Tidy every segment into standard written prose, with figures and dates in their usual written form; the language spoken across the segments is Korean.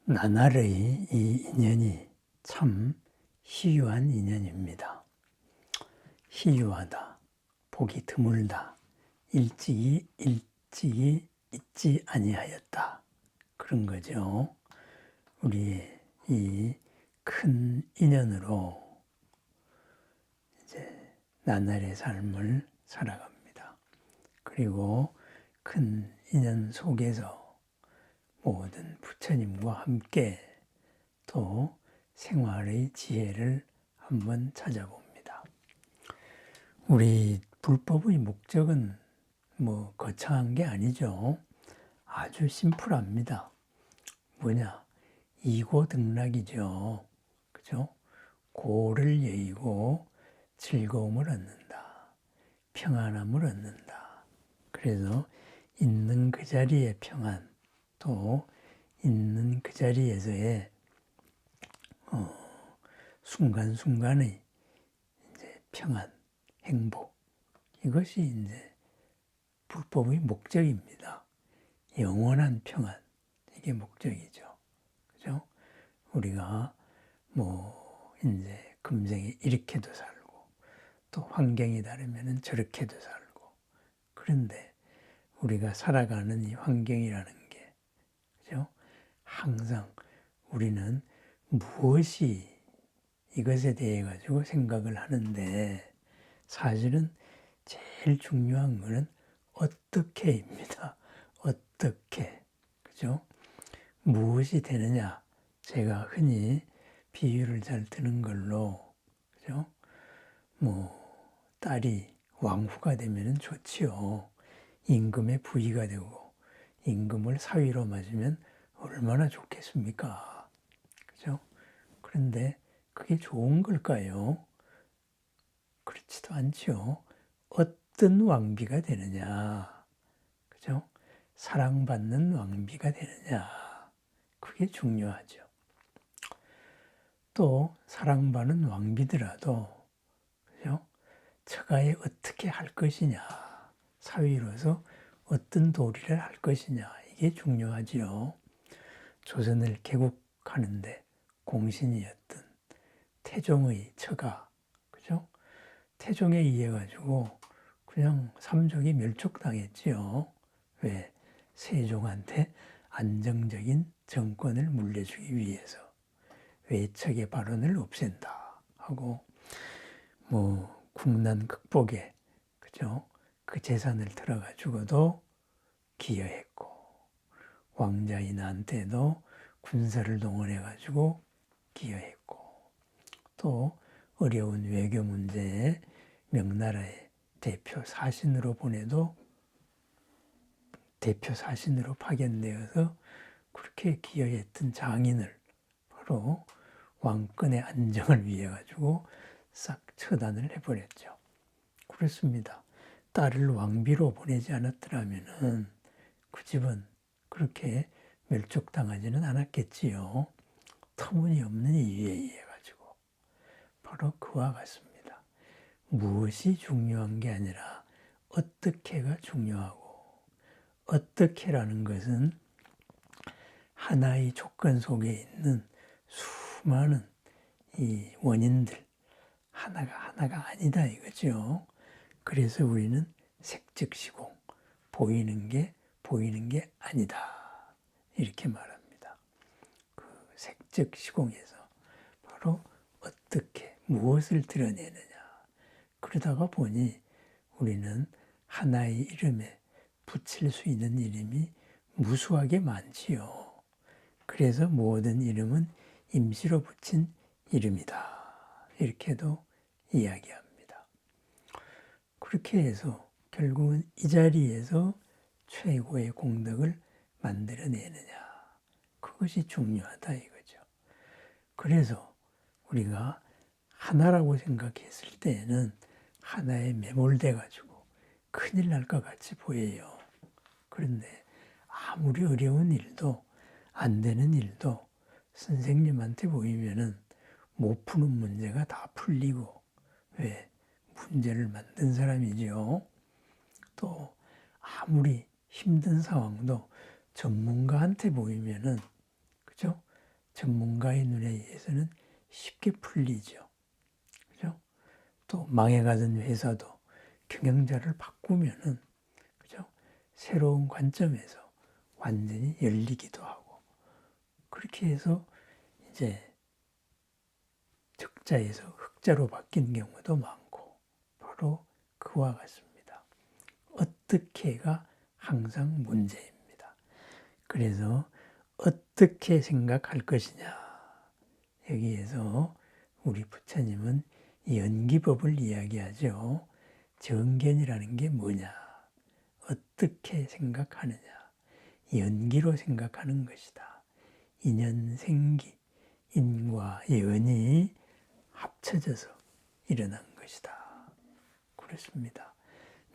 나날의 이 인연이 참 희유한 인연입니다. 희유하다, 보기 드물다, 일찍이 있지 아니하였다. 그런 거죠. 우리의 이 큰 인연으로 이제 나날의 삶을 살아갑니다. 그리고 큰 인연 속에서 모든 부처님과 함께 또 생활의 지혜를 한번 찾아봅니다. 우리 불법의 목적은 뭐 거창한 게 아니죠. 아주 심플합니다. 뭐냐? 이고등락이죠. 그죠? 고를 여의고 즐거움을 얻는다. 평안함을 얻는다. 그래서 있는 그 자리의 평안, 또 있는 그 자리에서의 순간순간의 이제 평안, 행복, 이것이 이제 불법의 목적입니다. 영원한 평안, 이게 목적이죠. 그죠? 우리가 뭐 이제 금생에 이렇게도 살고 또 환경이 다르면은 저렇게도 살고, 그런데 우리가 살아가는 이 환경이라는 게, 그죠? 항상 우리는 무엇이 이것에 대해 가지고 생각을 하는데, 사실은 제일 중요한 거는 어떻게입니다. 어떻게, 그죠? 무엇이 되느냐. 제가 흔히 비유를 잘 드는 걸로, 그죠? 뭐 딸이 왕후가 되면 좋지요. 임금의 부위가 되고 임금을 사위로 맞으면 얼마나 좋겠습니까? 그죠? 그런데 그게 좋은 걸까요? 그렇지도 않죠. 어떤 왕비가 되느냐, 그죠? 사랑받는 왕비가 되느냐, 그게 중요하죠. 또 사랑받는 왕비더라도, 그죠? 처가에 어떻게 할 것이냐, 사위로서 어떤 도리를 할 것이냐, 이게 중요하지요. 조선을 개국하는데 공신이었던 태종의 처가, 그죠? 태종에 의해 가지고 그냥 삼족이 멸족당했지요. 왜? 세종한테 안정적인 정권을 물려주기 위해서 외척의 발언을 없앤다 하고, 뭐 국난 극복에, 그죠? 그 재산을 들어가지고도 기여했고, 왕자인한테도 군사를 동원해 가지고 기여했고, 또 어려운 외교 문제에 명나라의 대표 사신으로 보내도 대표 사신으로 파견되어서 그렇게 기여했던 장인을 바로 왕권의 안정을 위해 가지고 싹 처단을 해버렸죠. 그렇습니다. 딸을 왕비로 보내지 않았더라면은 그 집은 그렇게 멸족당하지는 않았겠지요. 터무니없는 이유에 의해 가지고. 바로 그와 같습니다. 무엇이 중요한 게 아니라 어떻게가 중요하고, 어떻게라는 것은 하나의 조건 속에 있는 수많은 이 원인들 하나가 아니다 이거죠. 그래서 우리는 색즉시공, 보이는 게 아니다 이렇게 말합니다. 그 색즉시공에서 바로 어떻게 무엇을 드러내느냐. 그러다가 보니 우리는 하나의 이름에 붙일 수 있는 이름이 무수하게 많지요. 그래서 모든 이름은 임시로 붙인 이름이다, 이렇게도 이야기합니다. 그렇게 해서 결국은 이 자리에서 최고의 공덕을 만들어내느냐, 그것이 중요하다 이거죠. 그래서 우리가 하나라고 생각했을 때에는 하나에 매몰돼 가지고 큰일 날 것 같이 보여요. 그런데 아무리 어려운 일도, 안 되는 일도 선생님한테 보이면은 못 푸는 문제가 다 풀리고, 왜? 문제를 만든 사람이지요. 또 아무리 힘든 상황도 전문가한테 보이면은, 그죠? 전문가의 눈에 의해서는 쉽게 풀리죠. 그죠? 또 망해가던 회사도 경영자를 바꾸면은, 그죠? 새로운 관점에서 완전히 열리기도 하고, 그렇게 해서 이제 적자에서 흑자로 바뀐 경우도 많고, 바로 그와 같습니다. 어떻게가 항상 문제입니다. 그래서 어떻게 생각할 것이냐, 여기에서 우리 부처님은 연기법을 이야기하죠. 정견이라는 게 뭐냐, 어떻게 생각하느냐, 연기로 생각하는 것이다. 인연생기, 인과 연이 합쳐져서 일어난 것이다. 그렇습니다.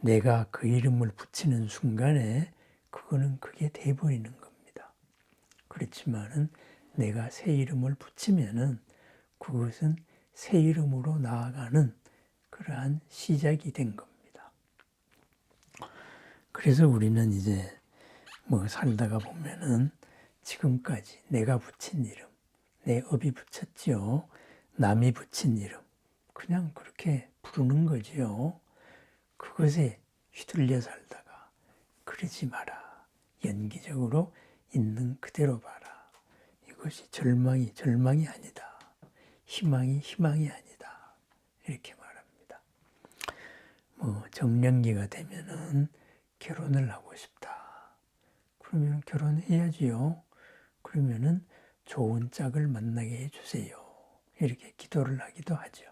내가 그 이름을 붙이는 순간에 그거는 그게 돼버리는 겁니다. 그렇지만은 내가 새 이름을 붙이면은 그것은 새 이름으로 나아가는 그러한 시작이 된 겁니다. 그래서 우리는 이제 뭐 살다가 보면은 지금까지 내가 붙인 이름, 내 업이 붙였지요. 남이 붙인 이름, 그냥 그렇게 부르는 거지요. 그것에 휘둘려 살다가 그러지 마라. 연기적으로 있는 그대로 봐라. 이것이 절망이 아니다. 희망이 아니다. 이렇게 말합니다. 뭐 정년기가 되면은 결혼을 하고 싶다. 그러면 결혼해야지요. 그러면은 좋은 짝을 만나게 해주세요. 이렇게 기도를 하기도 하죠.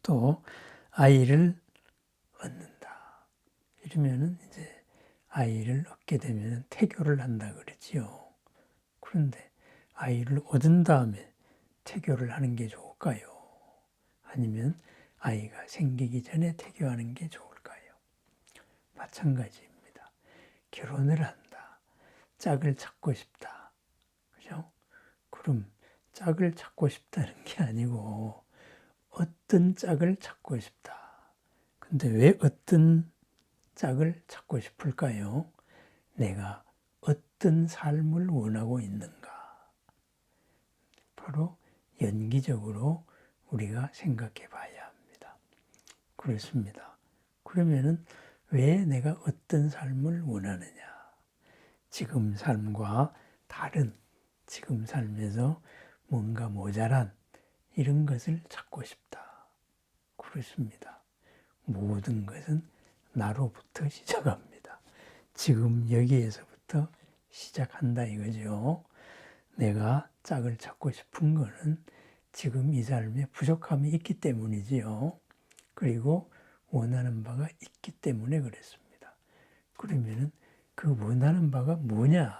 또 아이를 얻는다. 이러면은 이제 아이를 얻게 되면 태교를 한다 그러지요. 그런데 아이를 얻은 다음에 태교를 하는 게 좋을까요? 아니면 아이가 생기기 전에 태교하는 게 좋을까요? 마찬가지입니다. 결혼을 한다. 짝을 찾고 싶다. 그죠? 그럼 짝을 찾고 싶다는 게 아니고 어떤 짝을 찾고 싶다. 근데 왜 어떤 짝을 찾고 싶을까요? 내가 어떤 삶을 원하고 있는가. 바로 연기적으로 우리가 생각해 봐야 합니다. 그렇습니다. 그러면은 왜 내가 어떤 삶을 원하느냐. 지금 삶과 다른 지금 삶에서 뭔가 모자란 이런 것을 찾고 싶다. 그렇습니다. 모든 것은 나로부터 시작합니다. 지금 여기에서부터 시작한다 이거죠. 내가 짝을 찾고 싶은 것은 지금 이 삶에 부족함이 있기 때문이지요. 그리고 원하는 바가 있기 때문에 그렇습니다. 그러면은 그 원하는 바가 뭐냐?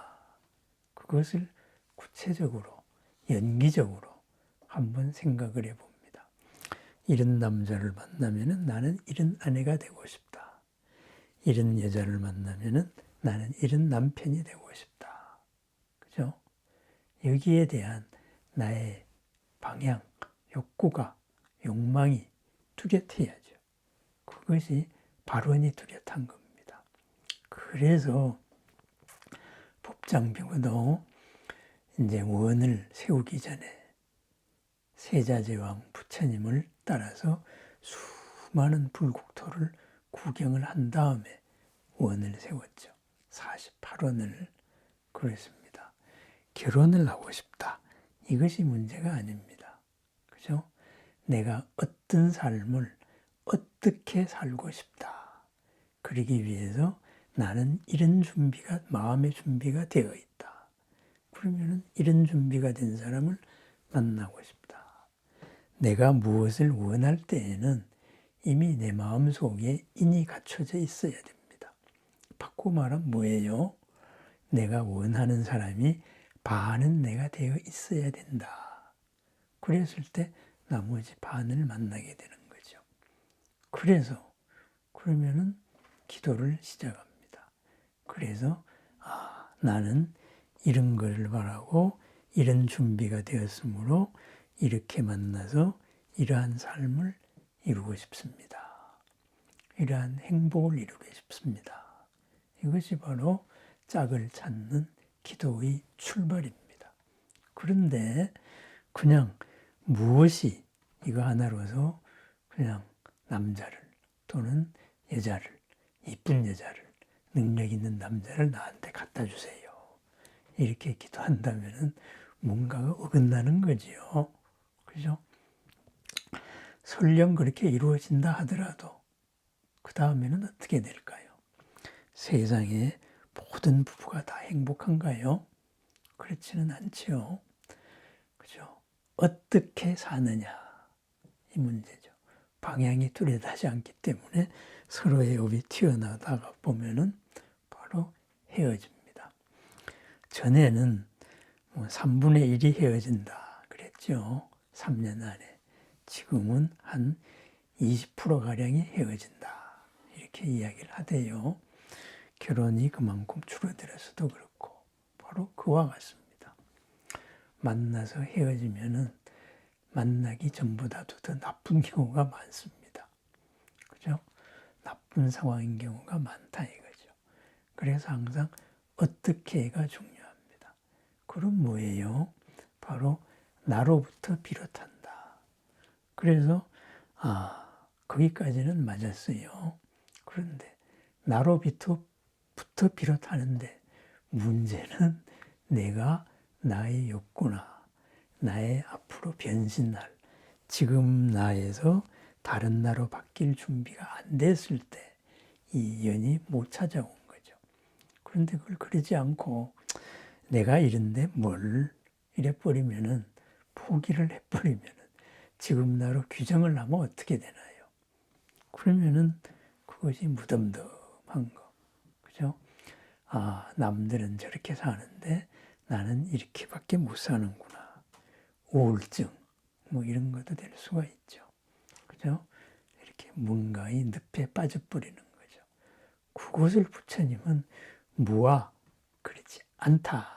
그것을 구체적으로, 연기적으로 한번 생각을 해봅니다. 이런 남자를 만나면은 나는 이런 아내가 되고 싶다. 이런 여자를 만나면은 나는 이런 남편이 되고 싶다. 그죠? 여기에 대한 나의 방향, 욕구가, 욕망이 뚜렷해야죠. 그것이 발원이 뚜렷한 겁니다. 그래서 법장병도 이제 원을 세우기 전에 세자제왕 부처님을 따라서 수많은 불국토를 구경을 한 다음에 원을 세웠죠. 48원을 그랬습니다. 결혼을 하고 싶다. 이것이 문제가 아닙니다. 그죠? 내가 어떤 삶을 어떻게 살고 싶다. 그러기 위해서 나는 이런 준비가, 마음의 준비가 되어 있다. 그러면은 이런 준비가 된 사람을 만나고 싶다. 내가 무엇을 원할 때에는 이미 내 마음 속에 인이 갖춰져 있어야 됩니다. 바꾸고 말하면 뭐예요? 내가 원하는 사람이 반은 내가 되어 있어야 된다. 그랬을 때 나머지 반을 만나게 되는 거죠. 그래서 그러면은 기도를 시작합니다. 그래서 나는 이런 것을 바라고 이런 준비가 되었으므로 이렇게 만나서 이러한 삶을 이루고 싶습니다. 이러한 행복을 이루고 싶습니다. 이것이 바로 짝을 찾는 기도의 출발입니다. 그런데 그냥 무엇이 이거 하나로서 그냥 남자를 또는 여자를, 이쁜 여자를, 능력 있는 남자를 나한테 갖다 주세요. 이렇게 기도한다면은 뭔가가 어긋나는 거지요. 그죠? 설령 그렇게 이루어진다 하더라도 그 다음에는 어떻게 될까요? 세상의 모든 부부가 다 행복한가요? 그렇지는 않지요. 그죠? 어떻게 사느냐 이 문제죠. 방향이 뚜렷하지 않기 때문에 서로의 업이 튀어나오다가 보면은 바로 헤어집니다. 전에는 3분의 1이 헤어진다 그랬죠. 3년 안에. 지금은 한 20%가량이 헤어진다. 이렇게 이야기를 하대요. 결혼이 그만큼 줄어들어서도 그렇고 바로 그와 같습니다. 만나서 헤어지면은 만나기 전보다도 더 나쁜 경우가 많습니다. 그죠? 나쁜 상황인 경우가 많다 이거죠. 그래서 항상 어떻게가 중요합니다. 그럼 뭐예요? 바로 나로부터 비롯한다. 그래서 거기까지는 맞았어요. 그런데 나로부터 비롯하는데 문제는 내가 나의 욕구나 나의 앞으로 변신할 지금 나에서 다른 나로 바뀔 준비가 안 됐을 때 이 연이 못 찾아온 거죠. 그런데 그걸 그러지 않고 내가 이런데 뭘 이래 버리면은 포기를 해버리면은 지금 나로 규정을 하면 어떻게 되나요? 그러면은 그것이 무덤덤한 거. 그죠? 남들은 저렇게 사는데 나는 이렇게밖에 못 사는구나. 우울증, 뭐 이런 것도 될 수가 있죠. 그죠? 이렇게 뭔가의 늪에 빠져버리는 거죠. 그것을 부처님은 무아, 그렇지 않다.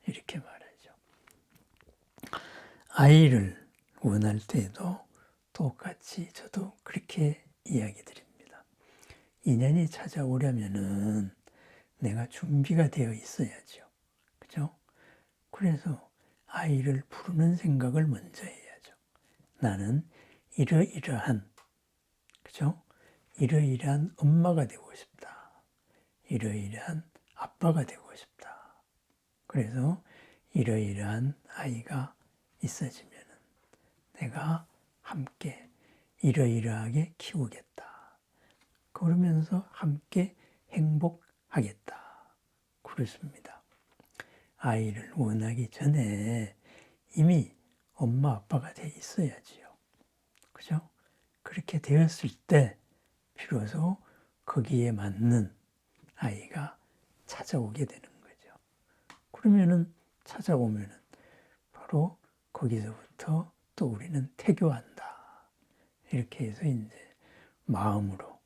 이렇게 말하죠. 아이를 원할 때도 똑같이 저도 그렇게 이야기 드립니다. 인연이 찾아오려면은 내가 준비가 되어 있어야죠. 그죠? 그래서 아이를 부르는 생각을 먼저 해야죠. 나는 이러이러한, 그죠? 이러이러한 엄마가 되고 싶다. 이러이러한 아빠가 되고 싶다. 그래서 이러이러한 아이가 있어지면 내가 함께 이러이러하게 키우겠다. 그러면서 함께 행복하겠다. 그렇습니다. 아이를 원하기 전에 이미 엄마 아빠가 돼 있어야지요. 그죠? 그렇게 되었을 때 비로소 거기에 맞는 아이가 찾아오게 되는 거죠. 그러면은 찾아오면은 바로 거기서부터 또 우리는 태교한다. 이렇게 해서 이제 마음으로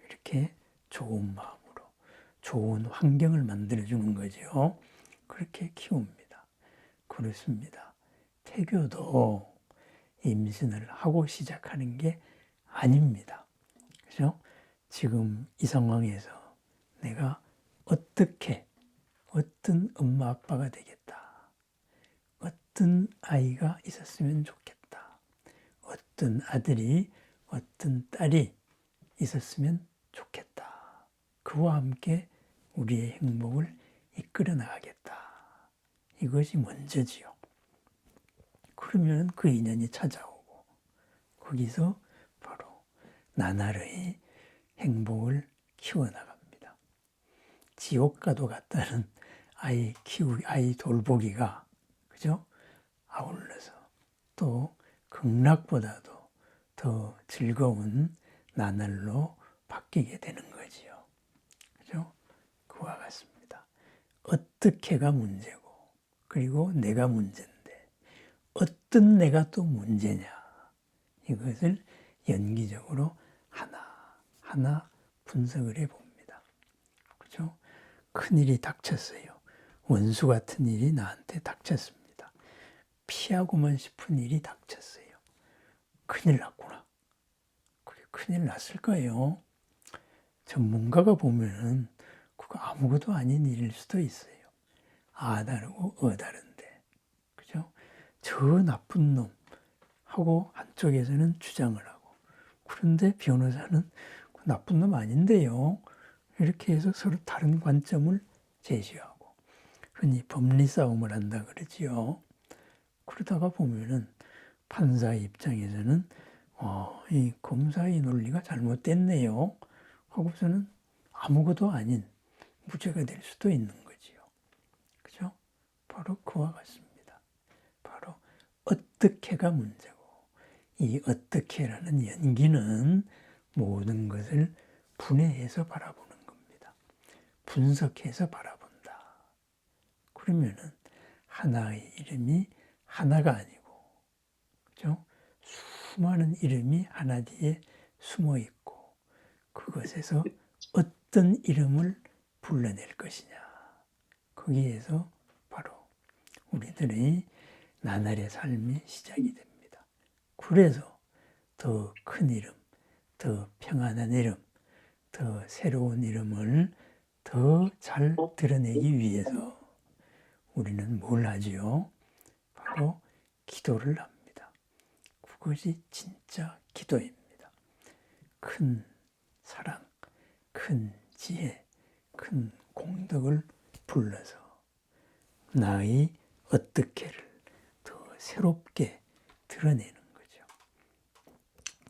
이렇게 좋은 마음으로 좋은 환경을 만들어주는 거죠. 그렇게 키웁니다. 그렇습니다. 태교도 임신을 하고 시작하는 게 아닙니다. 그죠? 지금 이 상황에서 내가 어떻게 어떤 엄마 아빠가 되겠다. 어떤 아이가 있었으면 좋겠다. 어떤 아들이 어떤 딸이 있었으면 좋겠다. 그와 함께 우리의 행복을 이끌어 나가겠다. 이것이 먼저지요. 그러면 그 인연이 찾아오고 거기서 바로 나날의 행복을 키워나갑니다. 지옥과도 같다는 아이 돌보기가, 그죠? 아울러서 또 극락보다도 더 즐거운 나날로 바뀌게 되는 거지요. 그죠? 그와 같습니다. 어떻게가 문제고, 그리고 내가 문제인데, 어떤 내가 또 문제냐. 이것을 연기적으로 하나하나 분석을 해봅니다. 그죠? 큰일이 닥쳤어요. 원수 같은 일이 나한테 닥쳤습니다. 피하고만 싶은 일이 닥쳤어요. 큰일 났구나. 그게 큰일 났을까요? 전문가가 보면은 그거 아무것도 아닌 일일 수도 있어요. 다르고 다른데. 그죠? 저 나쁜 놈 하고 한쪽에서는 주장을 하고, 그런데 변호사는 그 나쁜 놈 아닌데요. 이렇게 해서 서로 다른 관점을 제시하고, 흔히 법리 싸움을 한다 그러지요. 그러다가 보면은 판사의 입장에서는 이 검사의 논리가 잘못됐네요 하고서는 아무것도 아닌 무죄가 될 수도 있는 거지요. 그죠? 바로 그와 같습니다. 바로 어떻게가 문제고, 이 어떻게라는 연기는 모든 것을 분해해서 바라보는 겁니다. 분석해서 바라본다. 그러면은 하나의 이름이 하나가 아니고, 그죠? 수많은 이름이 하나 뒤에 숨어 있고, 그것에서 어떤 이름을 불러낼 것이냐. 거기에서 바로 우리들의 나날의 삶이 시작이 됩니다. 그래서 더 큰 이름, 더 평안한 이름, 더 새로운 이름을 더 잘 드러내기 위해서 우리는 뭘 하지요? 바로 기도를 합니다. 그것이 진짜 기도입니다. 큰 사랑, 큰 지혜, 큰 공덕을 불러서 나의 어떻게를 더 새롭게 드러내는 거죠.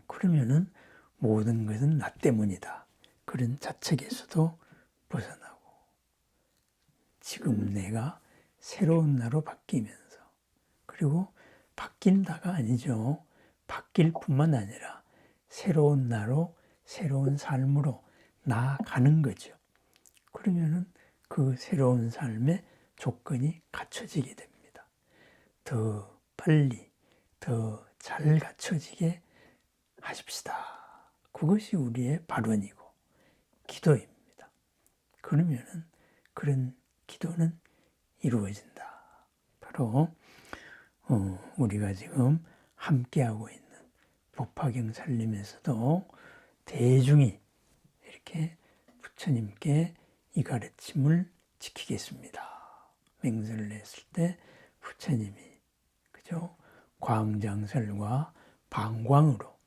그러면은 모든 것은 나 때문이다. 그런 자책에서도 벗어나고, 지금 내가 새로운 나로 바뀌면서, 그리고 바뀐다가 아니죠. 바뀔 뿐만 아니라 새로운 나로, 새로운 삶으로 나아가는 거죠. 그러면은 그 새로운 삶의 조건이 갖춰지게 됩니다. 더 빨리, 더 잘 갖춰지게 하십시다. 그것이 우리의 발언이고 기도입니다. 그러면은 그런 기도는 이루어진다. 바로 우리가 지금 함께하고 있는 법화경 살림에서도 대중이 이렇게 부처님께 이 가르침을 지키겠습니다. 맹세를 했을 때 부처님이, 그죠? 광장설과 방광으로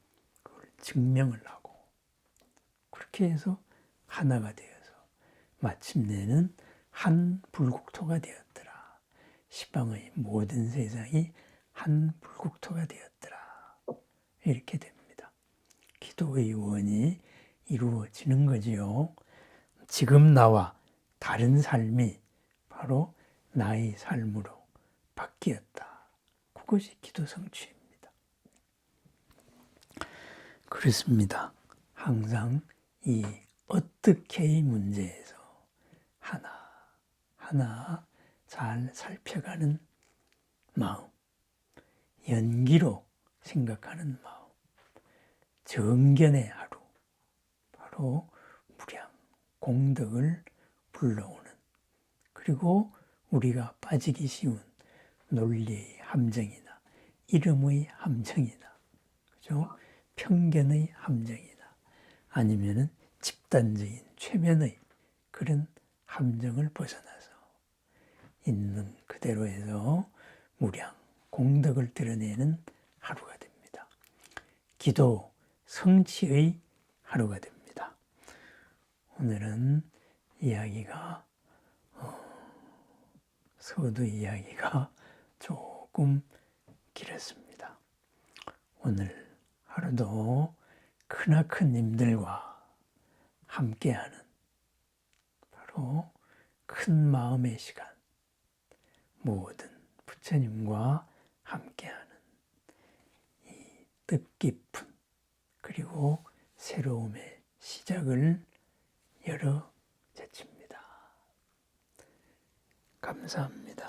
그걸 증명을 하고, 그렇게 해서 하나가 되어서 마침내는 한 불국토가 되었더라. 시방의 모든 세상이 한 불국토가 되었더라. 이렇게 됩니다. 기도의 원이 이루어지는 거지요. 지금 나와 다른 삶이 바로 나의 삶으로 바뀌었다. 그것이 기도 성취입니다. 그렇습니다. 항상 이 어떻게의 문제에서 하나 잘 살펴가는 마음, 연기로 생각하는 마음, 정견의 하루, 바로 무량, 공덕을 불러오는, 그리고 우리가 빠지기 쉬운 논리의 함정이나 이름의 함정이나, 그죠? 편견의 함정이나 아니면은 집단적인 최면의 그런 함정을 벗어나서 있는 그대로 해서 무량, 공덕을 드러내는 하루가 됩니다. 기도, 성취의 하루가 됩니다. 오늘은 이야기가 서두 이야기가 조금 길었습니다. 오늘 하루도 크나크님들과 함께하는 바로 큰 마음의 시간, 모든 부처님과 함께하는 이 뜻깊은 그리고 새로움의 시작을 열어 제칩니다. 감사합니다.